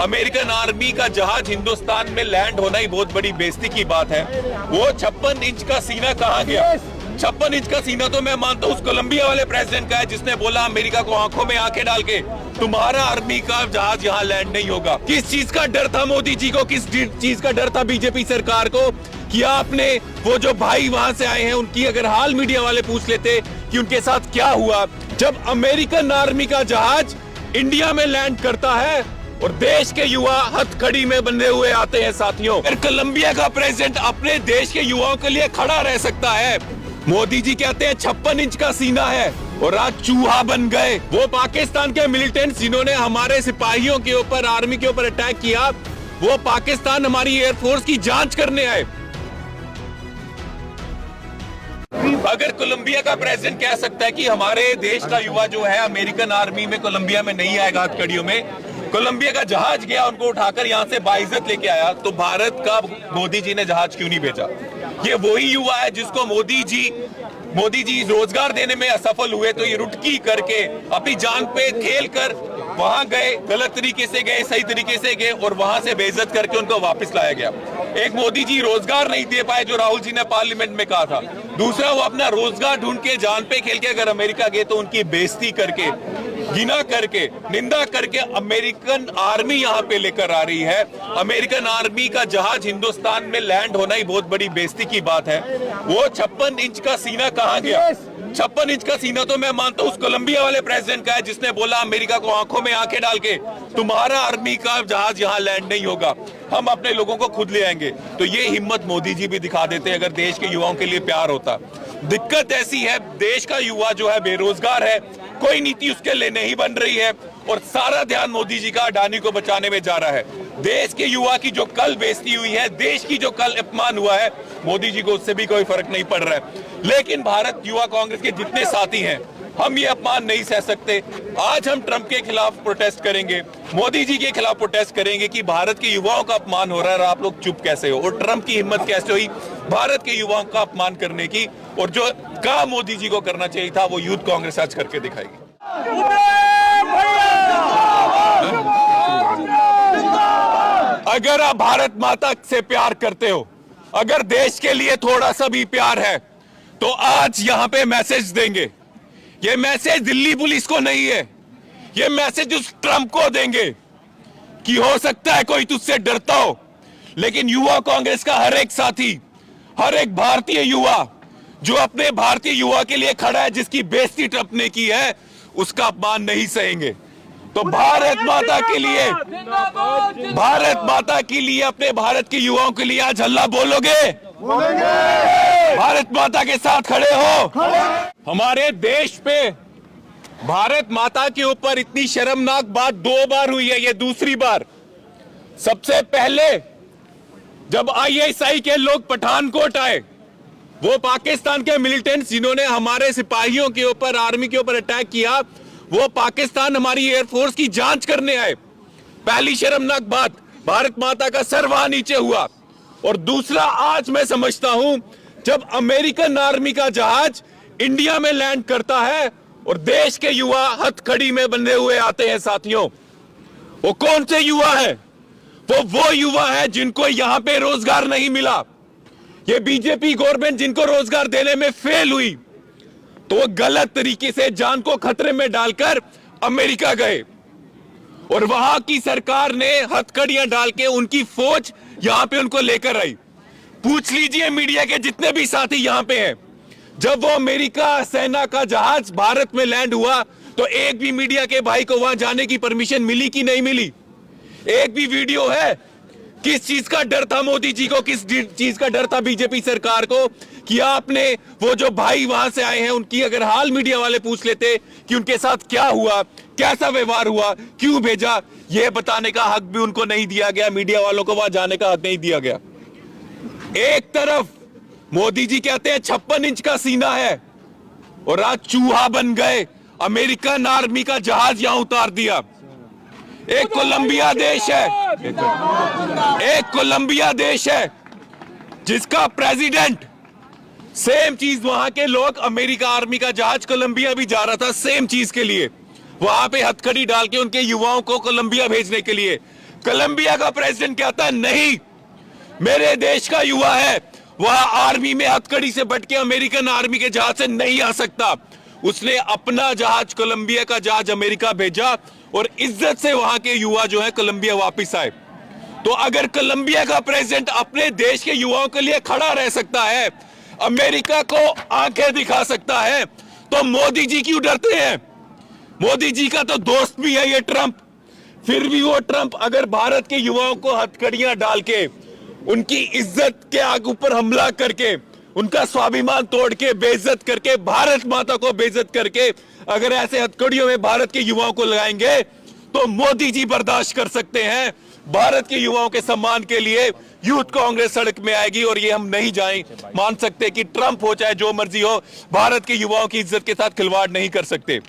American army का जहाज हिंदुस्तान में लैंड होना ही बहुत बड़ी बेइज्जती की बात है। वो 56 इंच का सीना कहाँ गया? 56 इंच का सीना तो मैं मानता हूँ उस कोलंबिया वाले प्रेसिडेंट का है, जिसने बोला अमेरिका को आंखों में आंखें डाल के तुम्हारा आर्मी का जहाज यहाँ लैंड नहीं होगा। किस चीज का डर था मोदी जी को, किस चीज का डर था बीजेपी सरकार को कि आपने वो जो भाई वहां से आए हैं उनकी अगर हाल मीडिया वाले पूछ लेते कि उनके साथ क्या हुआ जब अमेरिकन आर्मी का जहाज इंडिया में लैंड करता है और देश के युवा हथकड़ी में बंधे हुए आते हैं। साथियों, अगर कोलंबिया का प्रेसिडेंट अपने देश के युवाओं के लिए खड़ा रह सकता है, मोदी जी कहते हैं 56 इंच का सीना है और आज चूहा बन गए। वो पाकिस्तान के मिलिटेंट्स जिन्होंने हमारे सिपाहियों के ऊपर, आर्मी के ऊपर अटैक किया, वो पाकिस्तान हमारी एयरफोर्स की जांच करने आए। अगर कोलंबिया का प्रेसिडेंट कह सकता है कि हमारे देश का युवा जो है अमेरिकन आर्मी में कोलंबिया में नहीं आएगा हथकड़ियों में, कोलंबिया का जहाज गया उनको उठाकर यहां से बाइज्जत लेके आया, तो भारत का मोदी जी ने जहाज क्यों नहीं भेजा? ये वही युवा है जिसको मोदी जी रोजगार देने में असफल हुए तो ये रुटकी करके अपनी जान पे खेल कर वहां गए, गलत तरीके से गए, सही तरीके से गए और वहां से बेइज्जत करके उनको वापस लाया गया। एक मोदी जी रोजगार नहीं दे पाए जो राहुल जी ने पार्लियामेंट में कहा था, दूसरा वो अपना रोजगार ढूंढ के जान पे खेल के अगर अमेरिका गए तो उनकी बेइज्जती करके, गिना करके, निंदा करके अमेरिकन आर्मी यहाँ पे लेकर आ रही है। अमेरिकन आर्मी का जहाज हिंदुस्तान में लैंड होना ही बहुत बड़ी बेइज्जती की बात है। वो 56 इंच का सीना कहाँ गया? 56 इंच का सीना तो मैं मानता हूँ उस कोलंबिया वाले प्रेसिडेंट का है, जिसने बोला अमेरिका को आंखों में आंखें डाल के तुम्हारा आर्मी का जहाज यहाँ लैंड नहीं होगा, हम अपने लोगों को खुद ले आएंगे। तो ये हिम्मत मोदी जी भी दिखा देते अगर देश के युवाओं के लिए प्यार होता। दिक्कत ऐसी है, देश का युवा जो है बेरोजगार है, कोई नीति उसके लिए नहीं बन रही है और सारा ध्यान मोदी जी का अडानी को बचाने में जा रहा है। देश के युवा की जो कल बेइज्जती हुई है, देश की जो कल अपमान हुआ है, मोदी जी को उससे भी कोई फर्क नहीं पड़ रहा है। लेकिन भारत युवा कांग्रेस के जितने साथी हैं, हम ये अपमान नहीं सह सकते। आज हम ट्रंप के खिलाफ प्रोटेस्ट करेंगे, मोदी जी के खिलाफ प्रोटेस्ट करेंगे कि भारत के युवाओं का अपमान हो रहा है और आप लोग चुप कैसे हो, और ट्रंप की हिम्मत कैसे हुई भारत के युवाओं का अपमान करने की, और जो काम मोदी जी को करना चाहिए था वो यूथ कांग्रेस आज करके दिखाएगी। अगर आप भारत माता से प्यार करते हो, अगर देश के लिए थोड़ा सा भी प्यार है, तो आज यहां पे मैसेज देंगे। ये मैसेज दिल्ली पुलिस को नहीं है, ये मैसेज उस ट्रंप को देंगे कि हो सकता है कोई तुझसे डरता हो, लेकिन युवा कांग्रेस का हर एक साथी, हर एक भारतीय युवा जो अपने भारतीय युवा के लिए खड़ा है, जिसकी बेइज्जती ट्रंप ने की है, उसका अपमान नहीं सहेंगे। तो भारत माता के लिए, भारत माता के लिए, अपने भारत के युवाओं के लिए आज हल्ला बोलोगे? भारत माता के साथ खड़े हो? हमारे देश पे भारत माता के ऊपर इतनी शर्मनाक बात 2 बार हुई है, ये दूसरी बार। सबसे पहले जब ISI के लोग पठानकोट आए, वो पाकिस्तान के मिलिटेंट्स जिन्होंने हमारे सिपाहियों के ऊपर, आर्मी के ऊपर अटैक किया, वो पाकिस्तान हमारी एयरफोर्स की जांच करने आए। पहली शर्मनाक बात, भारत माता का सर वहां नीचे हुआ। और दूसरा, आज मैं समझता हूं जब अमेरिकन आर्मी का जहाज इंडिया में लैंड करता है और देश के युवा हथकड़ी में बंधे हुए आते हैं। साथियों, वो कौन से युवा है? वो युवा है जिनको यहां पे रोजगार नहीं मिला। ये बीजेपी गवर्नमेंट जिनको रोजगार देने में फेल हुई, तो वो गलत तरीके से जान को खतरे में डालकर अमेरिका गए और वहां की सरकार ने हथकड़ियां डाल के उनकी फौज यहां पे उनको लेकर आई। पूछ लीजिए मीडिया के जितने भी साथी यहां पे हैं, जब वो अमेरिका सेना का जहाज भारत में लैंड हुआ तो एक भी मीडिया के भाई को वहां जाने की परमिशन मिली कि नहीं मिली? एक भी वीडियो है? किस चीज का डर था मोदी जी को, किस चीज का डर था बीजेपी सरकार को कि आपने वो जो भाई वहां से आए हैं उनकी अगर हाल मीडिया वाले पूछ लेते कि उनके साथ क्या हुआ, कैसा व्यवहार हुआ, क्यों भेजा, ये बताने का हक भी उनको नहीं दिया गया। मीडिया वालों को वहां जाने का हक नहीं दिया गया। एक तरफ मोदी जी कहते हैं 56 इंच का सीना है और आज चूहा बन गए, अमेरिकन आर्मी का जहाज यहां उतार दिया। एक कोलंबिया देश है, एक कोलंबिया देश है जिसका प्रेसिडेंट, सेम चीज वहां के लोग, अमेरिका आर्मी का जहाज कोलंबिया भी जा रहा था सेम चीज के लिए, वहां पे हथकड़ी डाल के उनके युवाओं को कोलंबिया भेजने के लिए। कोलंबिया का प्रेसिडेंट कहता है नहीं, मेरे देश का युवा है, वह आर्मी में हथकड़ी से बट के अमेरिकन आर्मी के जहाज से नहीं आ सकता। उसने अपना जहाज, कोलंबिया का जहाज अमेरिका भेजा और इज्जत से वहां के युवा जो है कोलंबिया वापस आए। तो अगर कोलंबिया का प्रेसिडेंट अपने देश के युवाओं के लिए खड़ा रह सकता है, अमेरिका को आंखें दिखा सकता है, तो मोदी जी क्यों डरते हैं? मोदी जी का तो दोस्त भी है ये ट्रंप। फिर भी वो ट्रंप अगर भारत के युवाओं को हथकड़ियां डाल के, उनकी इज्जत के आग ऊपर हमला करके, उनका स्वाभिमान तोड़ के, बेइज्जत करके, भारत माता को बेइज्जत करके अगर ऐसे हथकड़ियों में भारत के युवाओं को लगाएंगे तो मोदी जी बर्दाश्त कर सकते हैं। भारत के युवाओं के सम्मान के लिए यूथ कांग्रेस सड़क में आएगी और ये हम नहीं मान सकते कि ट्रंप हो चाहे जो मर्जी हो, भारत के युवाओं की इज्जत के साथ खिलवाड़ नहीं कर सकते।